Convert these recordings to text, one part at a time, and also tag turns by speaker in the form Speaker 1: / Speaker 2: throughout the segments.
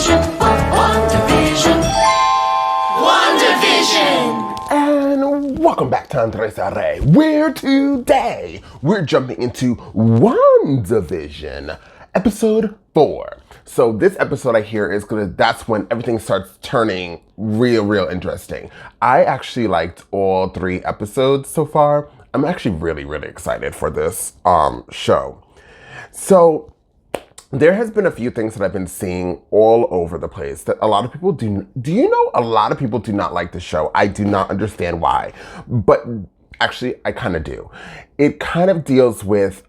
Speaker 1: WandaVision, WandaVision, WandaVision.
Speaker 2: And welcome back to Andres Array, where today we're jumping into WandaVision, episode 4. So this episode I hear is that's when everything starts turning real interesting. I actually liked all 3 episodes so far. I'm actually really excited for this show. So there has been a few things that I've been seeing all over the place that a lot of people do you know a lot of people do not like the show. I do not understand why, but actually I kind of do. It kind of deals with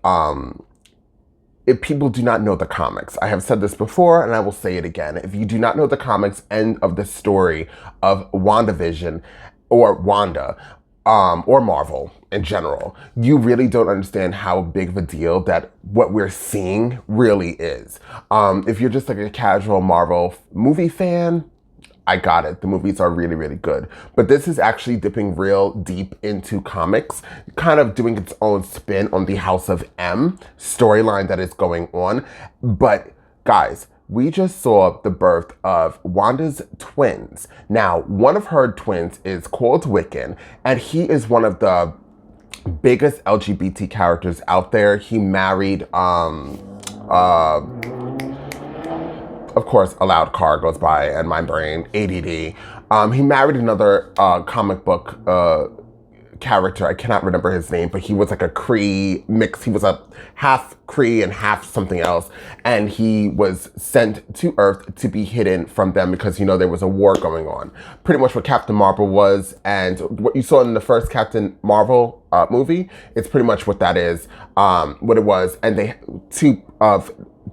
Speaker 2: if people do not know the comics. I have said this before and I will say it again. If you do not know the comics end of the story of WandaVision or Wanda, or Marvel in general, you really don't understand how big of a deal that what we're seeing really is. If you're just like a casual Marvel movie fan, I got it. The movies are really good. But this is actually dipping real deep into comics, kind of doing its own spin on the House of M storyline that is going on. But guys, we just saw the birth of Wanda's twins. Now, one of her twins is called Wiccan, and he is one of the biggest LGBT characters out there. He married, of course, a loud car goes by and my brain, ADD. He married another comic book character. I cannot remember his name, but he was like a Kree mix. He was a half Kree and half something else. And he was sent to Earth to be hidden from them because, you know, there was a war going on. Pretty much what Captain Marvel was, and what you saw in the first Captain Marvel movie, it's pretty much what that is, what it was. And they, two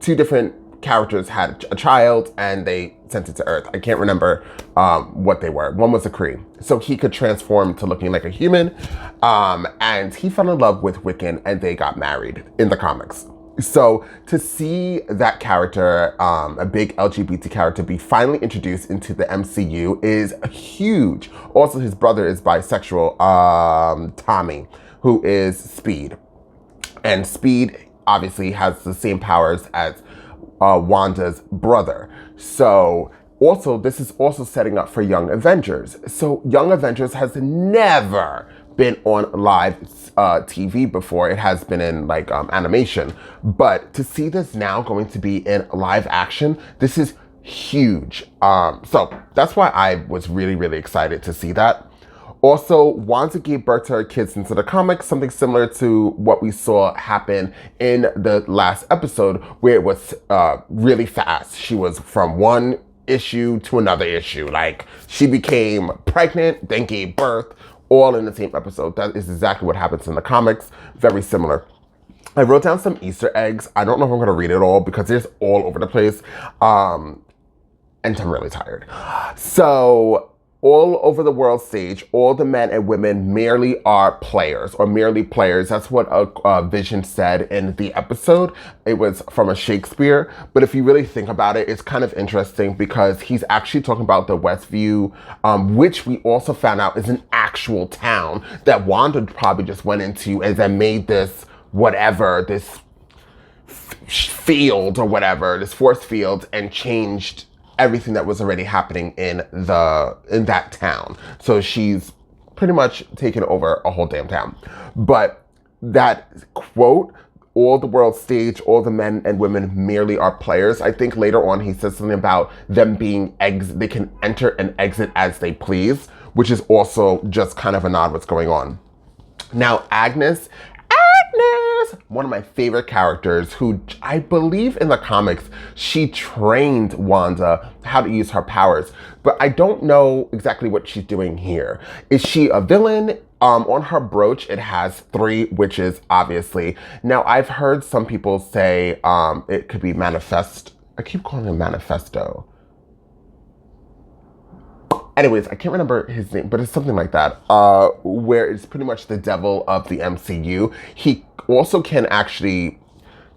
Speaker 2: different characters had a child and they sent it to Earth. I can't remember what they were. One was a Kree. So he could transform to looking like a human. And he fell in love with Wiccan and they got married in the comics. So to see that character, a big LGBT character, be finally introduced into the MCU is huge. Also, his brother is bisexual, Tommy, who is Speed. And Speed obviously has the same powers as Wanda's brother. So also, this is also setting up for Young Avengers. So Young Avengers has never been on live TV before. It has been in like animation, but to see this now going to be in live action, this is huge. So that's why I was really excited to see that. Also, Wanda gave birth to her kids into the comics, something similar to what we saw happen in the last episode, where it was really fast. She was from one issue to another issue. Like, she became pregnant, then gave birth, all in the same episode. That is exactly what happens in the comics. Very similar. I wrote down some Easter eggs. I don't know if I'm going to read it all because it's all over the place. And I'm really tired. So, all over the world stage, all the men and women merely are players, or merely players. That's what Vision said in the episode. It was from a Shakespeare. But if you really think about it, it's kind of interesting because he's actually talking about the Westview, which we also found out is an actual town that Wanda probably just went into and then made this whatever, this field or whatever, this force field, and changed everything that was already happening in that town. So she's pretty much taken over a whole damn town. But that quote, all the world stage, all the men and women merely are players. I think later on he says something about them being they can enter and exit as they please, which is also just kind of a nod what's going on. Now, Agnes, one of my favorite characters, who I believe in the comics, she trained Wanda how to use her powers, but I don't know exactly what she's doing here. Is she a villain? On her brooch, it has 3 witches, obviously. Now, I've heard some people say it could be Manifest. I keep calling him Manifesto. Anyways, I can't remember his name, but it's something like that, where it's pretty much the devil of the MCU. He also can actually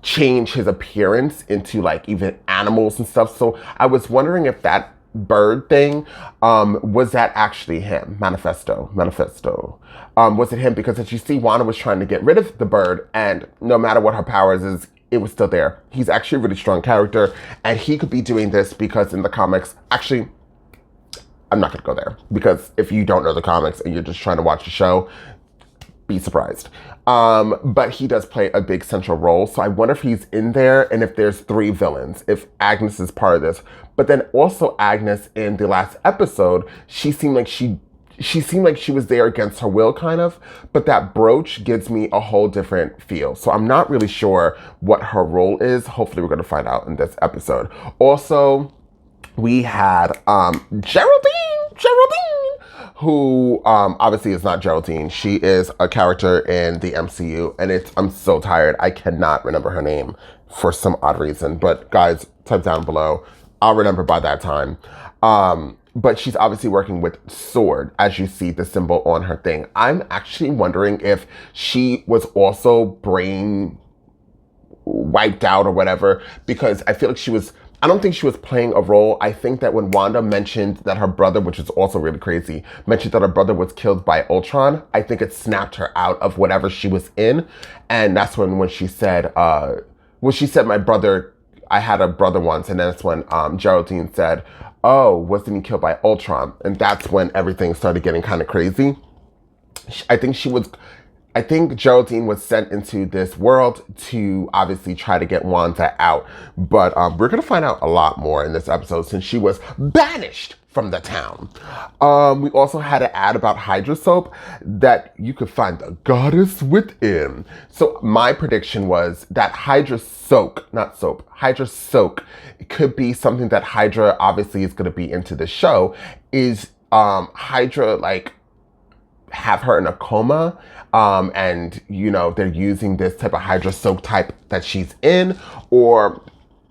Speaker 2: change his appearance into like even animals and stuff. So I was wondering if that bird thing, was that actually him? Manifesto. Was it him? Because as you see, Wanda was trying to get rid of the bird, and no matter what her powers is, it was still there. He's actually a really strong character, and he could be doing this because in the comics, actually, I'm not gonna go there, because if you don't know the comics and you're just trying to watch the show, be surprised. But he does play a big central role, so I wonder if he's in there and if there's 3 villains, if Agnes is part of this. But then also Agnes, in the last episode, she seemed like she was there against her will, kind of, but that brooch gives me a whole different feel. So I'm not really sure what her role is. Hopefully we're gonna find out in this episode. Also, we had Geraldine, who obviously is not Geraldine. She is a character in the MCU, and I'm so tired. I cannot remember her name for some odd reason, but guys, type down below. I'll remember by that time. But she's obviously working with SWORD, as you see the symbol on her thing. I'm actually wondering if she was also brain wiped out or whatever, because I feel like I don't think she was playing a role. I think that when Wanda mentioned that her brother, which is also really crazy, mentioned that her brother was killed by Ultron, I think it snapped her out of whatever she was in. And that's when she said, she said, my brother, I had a brother once, and that's when Geraldine said, oh, wasn't he killed by Ultron? And that's when everything started getting kind of crazy. I think Geraldine was sent into this world to obviously try to get Wanda out. But we're going to find out a lot more in this episode, since she was banished from the town. We also had an ad about Hydra soap, that you could find the goddess within. So my prediction was that Hydra soak could be something that Hydra obviously is going to be into the show. Is Hydra like have her in a coma, and you know, they're using this type of Hydra soak type that she's in, or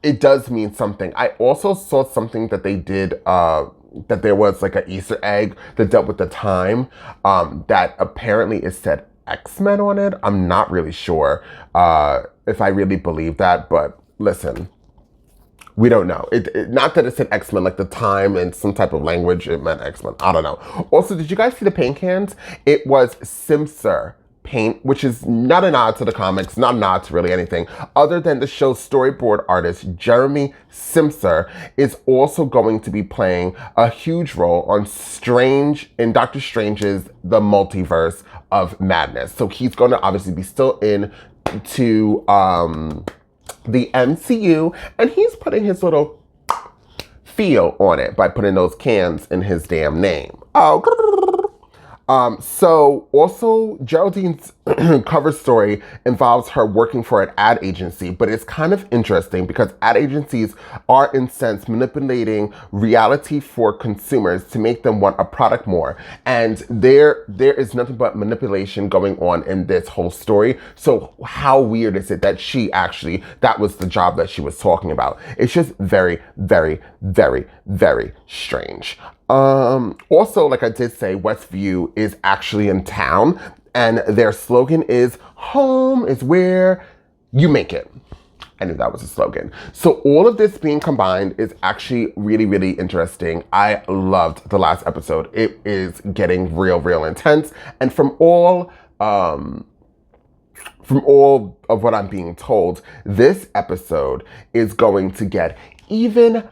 Speaker 2: it does mean something. I also saw something that they did, that there was like an Easter egg that dealt with the time, that apparently it said X-Men on it. I'm not really sure if I really believe that, but listen, we don't know. Not that it said X-Men, like the time and some type of language, it meant X-Men. I don't know. Also, did you guys see the paint cans? It was Simser paint, which is not a nod to the comics, not a nod to really anything, other than the show's storyboard artist, Jeremy Simser, is also going to be playing a huge role in Doctor Strange's The Multiverse of Madness. So he's going to obviously be still into the MCU, and he's putting his little feel on it by putting those cans in his damn name. So also Geraldine's cover story involves her working for an ad agency, but it's kind of interesting because ad agencies are in sense manipulating reality for consumers to make them want a product more. And there is nothing but manipulation going on in this whole story. So how weird is it that that was the job that she was talking about? It's just very, very, very, very strange. Also, like I did say, Westview is actually in town, and their slogan is "Home is where you make it." I knew that was a slogan. So all of this being combined is actually really, really interesting. I loved the last episode. It is getting real, real intense. And from all of what I'm being told, this episode is going to get even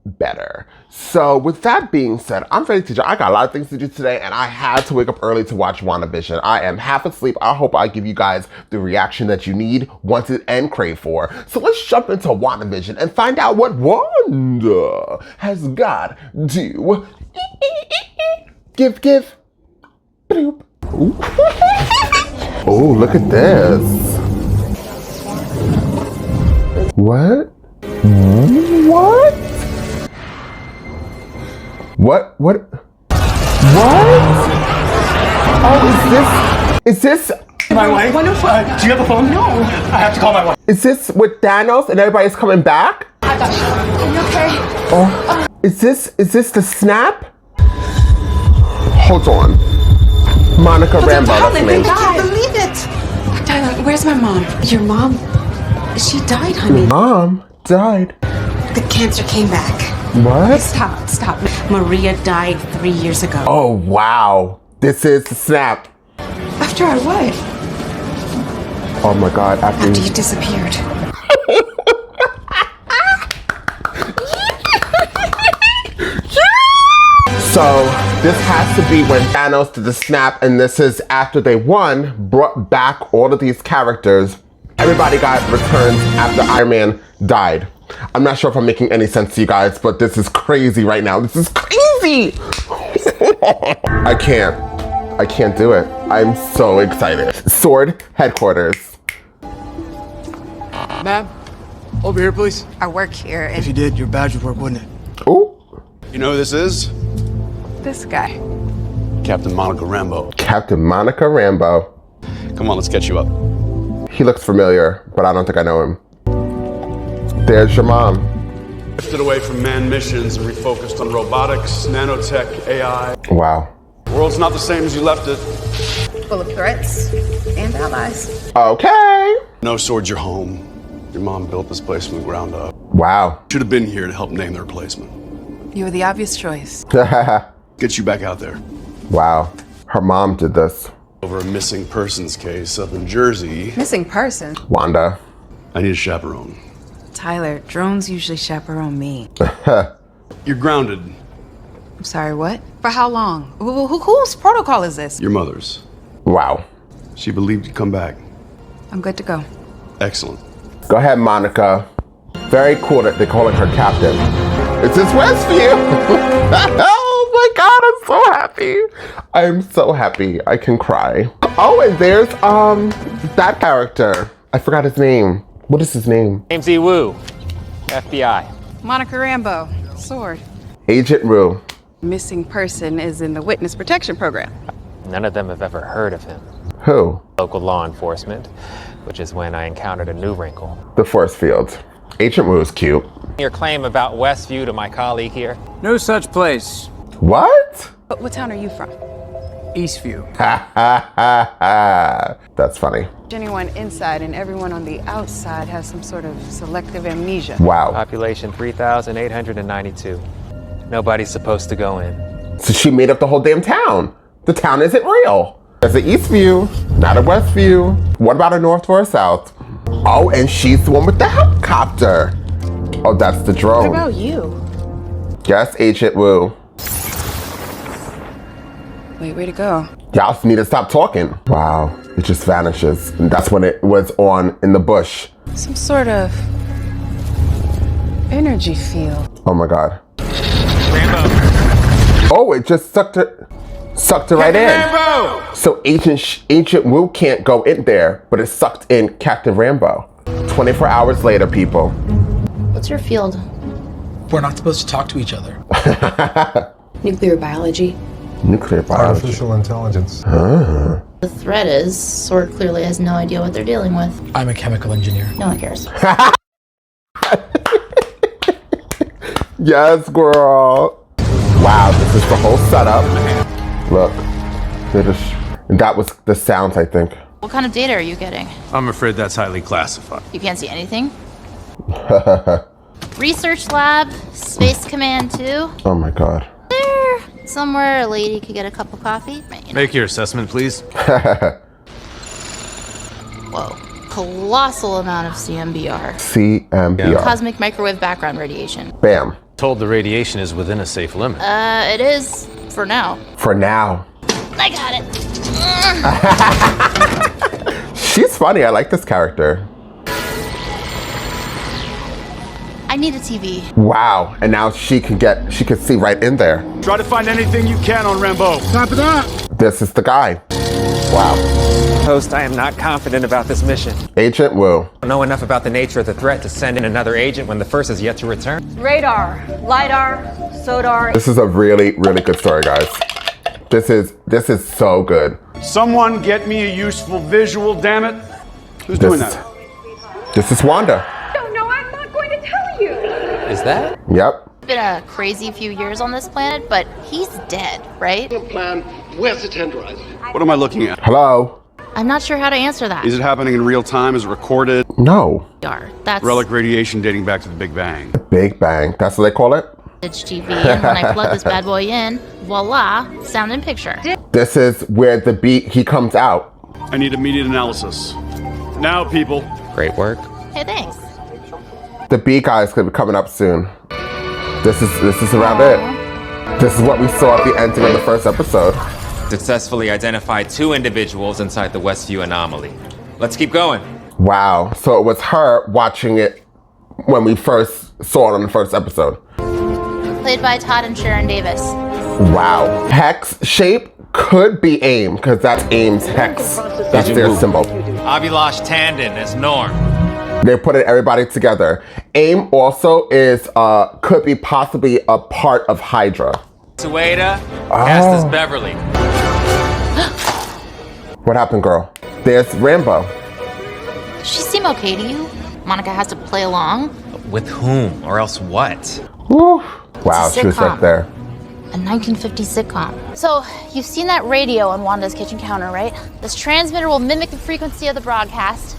Speaker 2: better. So with that being said, I'm ready to I got a lot of things to do today, and I had to wake up early to watch WandaVision. I am half asleep. I hope I give you guys the reaction that you need, wanted, and crave for. So let's jump into WandaVision and find out what Wanda has got to give. Bloop. Ooh. Oh, look at this. What? What? Oh, is this
Speaker 3: my wife? Do you have a phone? No. I have to call my wife.
Speaker 2: Is this with Thanos and everybody's coming back?
Speaker 4: I got you. Are you okay?
Speaker 2: Oh, is this the snap? Hold on. Monica Rambeau.
Speaker 4: I can't believe it. Tyler, where's my mom? Your mom? She died, honey.
Speaker 2: Mom died.
Speaker 4: The cancer came back.
Speaker 2: What?
Speaker 4: Stop. Maria died 3 years ago.
Speaker 2: Oh, wow. This is the snap.
Speaker 4: After I what?
Speaker 2: Oh my God,
Speaker 4: After you disappeared.
Speaker 2: So this has to be when Thanos did the snap, and this is after they won, brought back all of these characters. Everybody got returns after Iron Man died. I'm not sure if I'm making any sense to you guys, but this is crazy right now. This is crazy. I can't do it. I'm so excited. Sword headquarters.
Speaker 5: Ma'am, over here, please.
Speaker 4: I work here
Speaker 5: If
Speaker 4: and
Speaker 5: you did, your badge would work, wouldn't it?
Speaker 2: Ooh,
Speaker 6: You know who this is?
Speaker 4: this guy.
Speaker 6: Captain Monica Rambeau.
Speaker 2: Captain Monica Rambeau.
Speaker 6: Come on, let's get you up.
Speaker 2: He looks familiar, but I don't think I know him. There's your mom.
Speaker 6: Drifted away from manned missions and refocused on robotics, nanotech, AI.
Speaker 2: Wow.
Speaker 6: The world's not the same as you left it.
Speaker 4: Full of threats and allies.
Speaker 2: Okay.
Speaker 6: No, Sword, you're home. Your mom built this place from the ground up.
Speaker 2: Wow.
Speaker 6: Should have been here to help name the replacement.
Speaker 4: You were the obvious choice.
Speaker 6: Get you back out there.
Speaker 2: Wow. Her mom did this.
Speaker 6: Over a missing persons case up in Jersey.
Speaker 4: Missing person.
Speaker 2: Wanda.
Speaker 6: I need a chaperone.
Speaker 4: Tyler, drones usually chaperone me.
Speaker 6: You're grounded.
Speaker 4: I'm sorry, what? For how long? Whose protocol is this?
Speaker 6: Your mother's.
Speaker 2: Wow.
Speaker 6: She believed you'd come back.
Speaker 4: I'm good to go.
Speaker 6: Excellent.
Speaker 2: Go ahead, Monica. Very cool that they're calling her captain. Is this Westview? Oh my God, I'm so happy. I'm so happy. I can cry. Oh, and there's that character. I forgot his name. What is his name?
Speaker 7: James E. Wu, FBI.
Speaker 4: Monica Rambeau, Sword.
Speaker 2: Agent Rue.
Speaker 4: Missing person is in the witness protection program.
Speaker 7: None of them have ever heard of him.
Speaker 2: Who?
Speaker 7: Local law enforcement, which is when I encountered a new wrinkle.
Speaker 2: The force field. Agent Rue is cute.
Speaker 7: Your claim about Westview to my colleague here.
Speaker 5: No such place.
Speaker 2: What?
Speaker 4: But what town are you from?
Speaker 5: Eastview.
Speaker 2: Ha ha ha ha. That's funny.
Speaker 4: Anyone inside and everyone on the outside has some sort of selective amnesia.
Speaker 2: Wow.
Speaker 7: Population 3,892. Nobody's supposed to go in.
Speaker 2: So she made up the whole damn town. The town isn't real. There's an Eastview, not a Westview. What about a North or a South? Oh, and she's the one with the helicopter. Oh, that's the drone.
Speaker 4: What about you?
Speaker 2: Yes, Agent Wu.
Speaker 4: Wait, way to go.
Speaker 2: Y'all need to stop talking. Wow, it just vanishes. And that's when it was on in the bush.
Speaker 4: Some sort of energy field.
Speaker 2: Oh my God. Oh, it just sucked her right in.
Speaker 5: Rambeau!
Speaker 2: So Agent Wu can't go in there, but it sucked in Captain Rambeau. 24 hours later, people.
Speaker 8: What's your field?
Speaker 3: We're not supposed to talk to each other.
Speaker 8: Nuclear biology.
Speaker 2: Nuclear biology.
Speaker 9: Artificial intelligence.
Speaker 8: The threat is, Sword clearly has no idea what they're dealing with.
Speaker 3: I'm a chemical engineer.
Speaker 8: No one cares.
Speaker 2: Yes, girl. Wow, this is the whole setup. Look, that was the sounds, I think.
Speaker 8: What kind of data are you getting?
Speaker 6: I'm afraid that's highly classified.
Speaker 8: You can't see anything? Research lab, Space Command 2.
Speaker 2: Oh my God.
Speaker 8: There, somewhere a lady could get a cup of coffee.
Speaker 6: Make your assessment, please.
Speaker 8: Whoa. Colossal amount of CMBR.
Speaker 2: CMBR.
Speaker 8: Cosmic microwave background radiation.
Speaker 2: Bam.
Speaker 6: Told the radiation is within a safe limit.
Speaker 8: It is, for now.
Speaker 2: For now.
Speaker 8: I got it.
Speaker 2: She's funny. I like this character.
Speaker 8: I need a TV.
Speaker 2: Wow. And now she can see right in there.
Speaker 6: Try to find anything you can on Rambeau.
Speaker 3: Stop it up!
Speaker 2: This is the guy. Wow.
Speaker 7: Host, I am not confident about this mission.
Speaker 2: Agent Wu.
Speaker 7: I don't know enough about the nature of the threat to send in another agent when the first is yet to return.
Speaker 10: Radar, LiDAR, SODAR.
Speaker 2: This is a really, really good story, guys. This is so good.
Speaker 6: Someone get me a useful visual, damn it. Who's doing that?
Speaker 2: This is Wanda.
Speaker 10: No, I'm not going to tell you.
Speaker 7: Is that?
Speaker 2: Yep.
Speaker 8: It's been a crazy few years on this planet, but he's dead, right?
Speaker 11: Plan. Where's the tenderizer?
Speaker 6: What am I looking at?
Speaker 2: Hello?
Speaker 8: I'm not sure how to answer that.
Speaker 6: Is it happening in real time? Is it recorded?
Speaker 2: No.
Speaker 8: That's
Speaker 6: Relic radiation dating back to the Big Bang.
Speaker 2: Big Bang. That's what they call it?
Speaker 8: TV, and when I plug this bad boy in, voila, sound and picture.
Speaker 2: This is where he comes out.
Speaker 6: I need immediate analysis. Now, people.
Speaker 7: Great work.
Speaker 8: Hey, thanks.
Speaker 2: The B guy is gonna be coming up soon. This is around it. This is what we saw at the ending of the first episode.
Speaker 7: Successfully identified 2 individuals inside the Westview anomaly. Let's keep going.
Speaker 2: Wow, so it was her watching it when we first saw it on the first episode.
Speaker 8: Played by Todd and Sharon Davis.
Speaker 2: Wow. Hex shape could be AIM, because that's AIM's hex. That's their symbol.
Speaker 7: Avilash Tandon as Norm.
Speaker 2: They're putting everybody together. AIM also is, could be possibly a part of Hydra.
Speaker 7: Sueda, cast as Beverly.
Speaker 2: What happened, girl? There's Rambo.
Speaker 8: Does she seem okay to you? Monica has to play along.
Speaker 7: With whom, or else what?
Speaker 2: Woo. Wow,
Speaker 8: It's a
Speaker 2: she was right
Speaker 8: sitcom.
Speaker 2: there.
Speaker 8: A 1950s sitcom. So, you've seen that radio on Wanda's kitchen counter, right? This transmitter will mimic the frequency of the broadcast,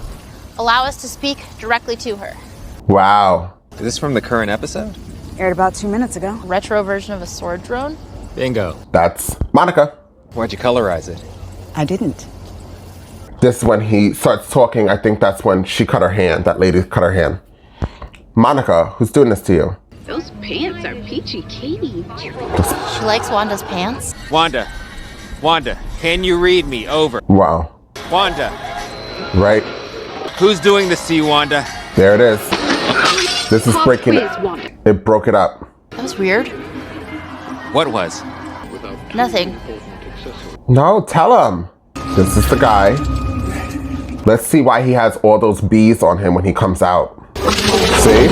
Speaker 8: allow us to speak directly to her.
Speaker 2: Wow.
Speaker 7: Is this from the current episode?
Speaker 10: Aired about 2 minutes ago.
Speaker 8: Retro version of a sword drone?
Speaker 7: Bingo.
Speaker 2: That's Monica.
Speaker 7: Why'd you colorize it?
Speaker 10: I didn't.
Speaker 2: This is when he starts talking. I think that's when she cut her hand. That lady cut her hand. Monica, who's doing this to you?
Speaker 10: Those pants are peachy Katie.
Speaker 8: She likes Wanda's pants?
Speaker 7: Wanda, can you read me? Over.
Speaker 2: Wow.
Speaker 7: Wanda,
Speaker 2: Right?
Speaker 7: who's doing this to you, Wanda?
Speaker 2: There it is. This is breaking it. It broke it up.
Speaker 8: That was weird.
Speaker 7: What was?
Speaker 8: Nothing.
Speaker 2: No, tell him. This is the guy. Let's see why he has all those bees on him when he comes out. See?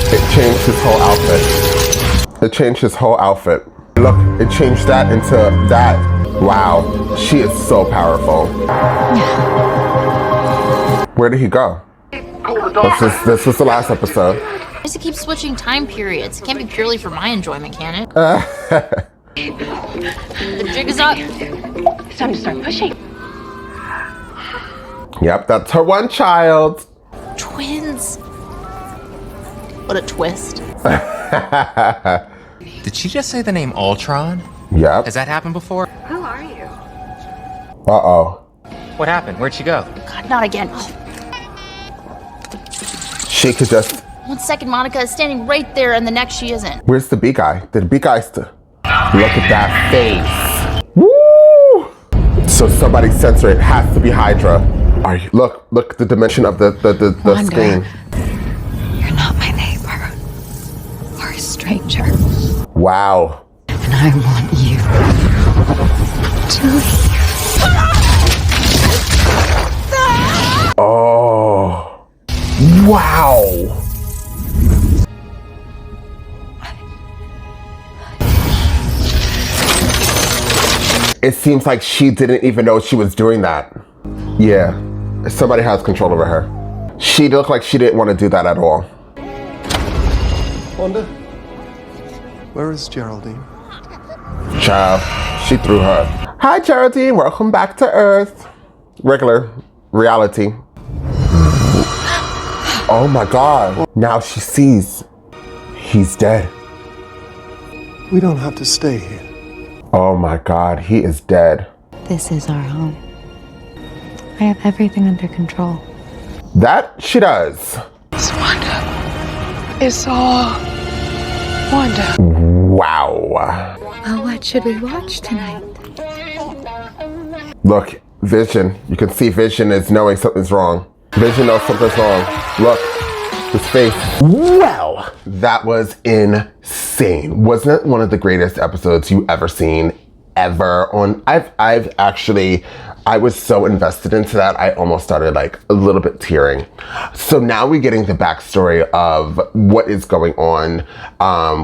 Speaker 2: It changed his whole outfit. It changed his whole outfit. Look, it changed that into that. Wow, she is so powerful. Where did he go? This was the last episode.
Speaker 8: Why does it keep switching time periods? It can't be purely for my enjoyment, can it? The jig is up.
Speaker 10: It's time to start pushing.
Speaker 2: Yep, that's her one child.
Speaker 8: Twins. What a twist.
Speaker 7: Did she just say the name Ultron?
Speaker 2: Yep.
Speaker 7: Has that happened before?
Speaker 10: Who are you?
Speaker 2: Uh-oh.
Speaker 7: What happened? Where'd she go?
Speaker 8: God, not again.
Speaker 2: She could just...
Speaker 8: 1 second, Monica is standing right there, and the next she isn't.
Speaker 2: Where's the bee guy? Did the bee guy still... Look at that face. Woo! So somebody censor it. Has to be Hydra. Are you, look at the dimension of the
Speaker 4: Wanda,
Speaker 2: screen.
Speaker 4: You're not my neighbor or a stranger.
Speaker 2: Wow.
Speaker 4: And I want you to leave.
Speaker 2: Oh. Wow. It seems like she didn't even know she was doing that. Yeah, somebody has control over her. She looked like she didn't want to do that at all.
Speaker 3: Wanda? Where is Geraldine?
Speaker 2: Child, she threw her. Hi, Geraldine, welcome back to Earth. Regular reality. Oh my God. Now she sees he's dead.
Speaker 3: We don't have to stay here.
Speaker 2: Oh my God, he is dead.
Speaker 9: This is our home. I have everything under control.
Speaker 2: That she does.
Speaker 10: It's Wanda. It's all Wanda.
Speaker 2: Wow.
Speaker 9: Well, what should we watch tonight?
Speaker 2: Look, Vision. You can see Vision is knowing something's wrong. Vision knows something's wrong. Look, his face. Well, that was insane. Wasn't it one of the greatest episodes you ever seen? Ever on I was so invested into that I almost started like a little bit tearing. So now we're getting the backstory of what is going on.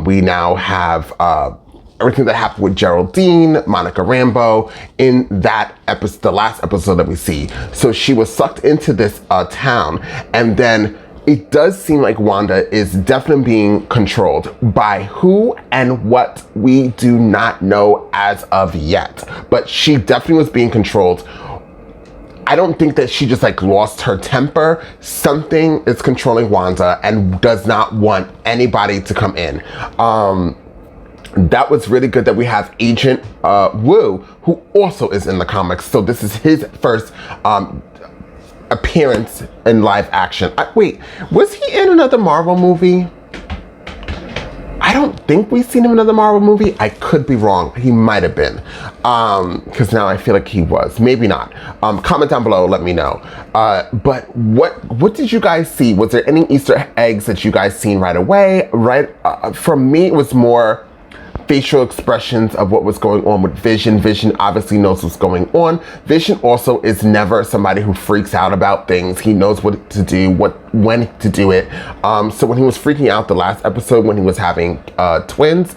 Speaker 2: We now have everything that happened with Geraldine, Monica Rambeau in that episode, the last episode that we see. So she was sucked into this town, and then it does seem like Wanda is definitely being controlled by who and what we do not know as of yet. But she definitely was being controlled. I don't think that she just like lost her temper. Something is controlling Wanda and does not want anybody to come in. That was really good that we have Agent Wu, who also is in the comics. So this is his first appearance in live action. Wait, was he in another Marvel movie? I I don't think we've seen him in another Marvel movie. I could be wrong. He might have been. Because now I feel like he was. Maybe not. Comment down below, let me know. But what did you guys see? Was there any Easter eggs that you guys seen right away? From me, it was more facial expressions of what was going on with Vision. Vision obviously knows what's going on. Vision also is never somebody who freaks out about things. He knows what to do, when to do it. So when he was freaking out the last episode, when he was having twins,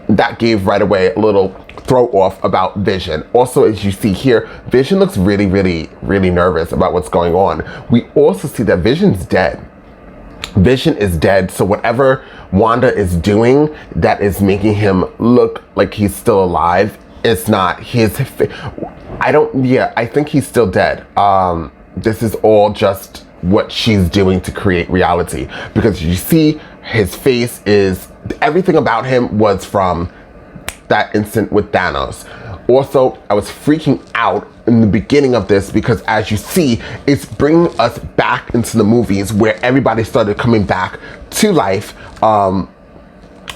Speaker 2: that gave right away a little throw off about Vision. Also, as you see here, Vision looks really, really, really nervous about what's going on. We also see that Vision's dead. Vision is dead, so whatever Wanda is doing that is making him look like he's still alive, it's not his. I think he's still dead. This is all just what she's doing to create reality, because you see his face is, everything about him was from that instant with Thanos. Also, I was freaking out in the beginning of this because, as you see, it's bringing us back into the movies where everybody started coming back to life,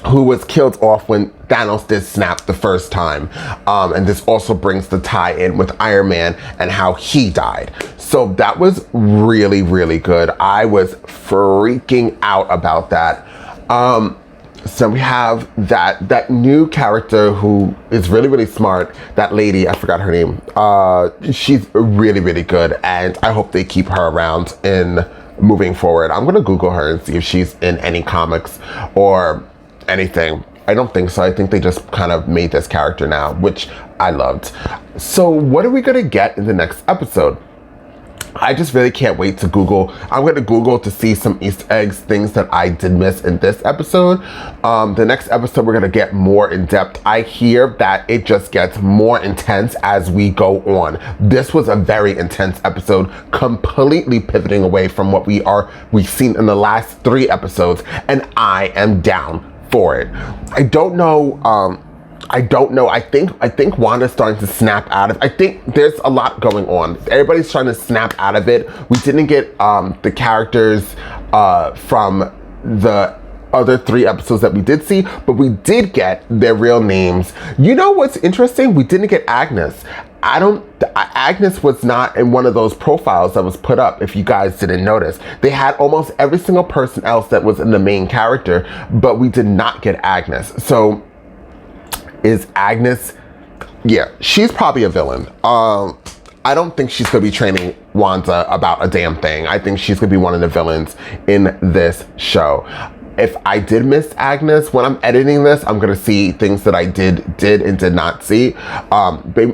Speaker 2: who was killed off when Thanos did snap the first time. And this also brings the tie-in with Iron Man and how he died. So that was really, really good. I was freaking out about that. So we have that new character who is really, really smart. That lady, I forgot her name. She's really, really good, and I hope they keep her around in moving forward. I'm gonna Google her and see if she's in any comics or anything. I don't think so. I think they just kind of made this character now, which I loved. So what are we gonna get in the next episode? I just really can't wait to Google. I'm going to Google to see some Easter eggs, things that I did miss in this episode. The next episode, we're going to get more in depth. I hear that it just gets more intense as we go on. This was a very intense episode, completely pivoting away from what we've seen in the last 3 episodes, and I am down for it. I don't know. I think Wanda's starting to snap out of. I think there's a lot going on. Everybody's trying to snap out of it. We didn't get the characters from the other 3 episodes that we did see, but we did get their real names. You know what's interesting? We didn't get Agnes. Agnes was not in one of those profiles that was put up, if you guys didn't notice. They had almost every single person else that was in the main character, but we did not get Agnes. So is Agnes, yeah, she's probably a villain. I don't think she's gonna be training Wanda about a damn thing. I think she's gonna be one of the villains in this show. If I did miss Agnes, when I'm editing this, I'm gonna see things that I did and did not see.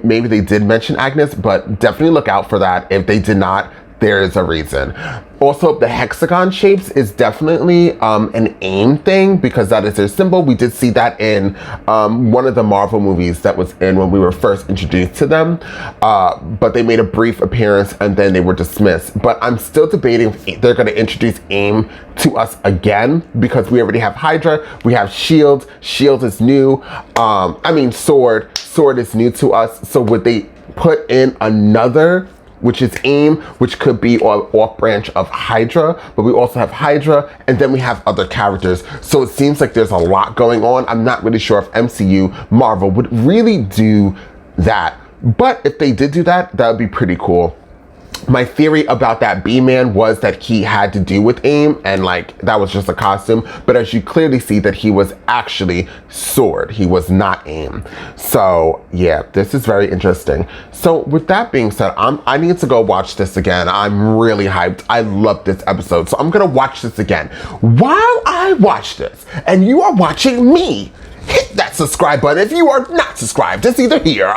Speaker 2: Maybe they did mention Agnes, but definitely look out for that. If they did not, there is a reason. Also, the hexagon shapes is definitely an AIM thing, because that is their symbol. We did see that in one of the Marvel movies that was in when we were first introduced to them. But they made a brief appearance and then they were dismissed. But I'm still debating if they're going to introduce AIM to us again, because we already have Hydra, we have SHIELD. SHIELD is new. SWORD. SWORD is new to us. So would they put in another, which is AIM, which could be an off branch of Hydra, but we also have Hydra, and then we have other characters. So it seems like there's a lot going on. I'm not really sure if MCU, Marvel would really do that. But if they did do that, that would be pretty cool. My theory about that B-Man was that he had to do with AIM, and like that was just a costume. But as you clearly see, that he was actually SWORD. He was not AIM. So yeah, this is very interesting. So with that being said, I need to go watch this again. I'm really hyped. I love this episode. So I'm gonna watch this again. While I watch this, and you are watching me, hit that subscribe button if you are not subscribed. It's either here,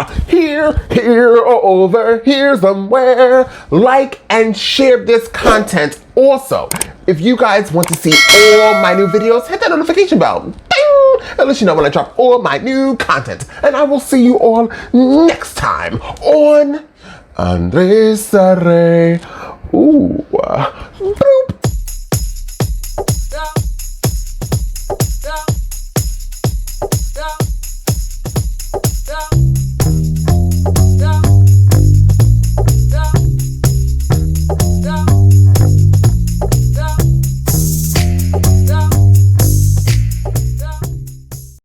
Speaker 2: or over here somewhere. Like and share this content. Also, if you guys want to see all my new videos, hit that notification bell. Ding! It'll let you know when I drop all my new content. And I will see you all next time on Andres Array. Ooh. Boop.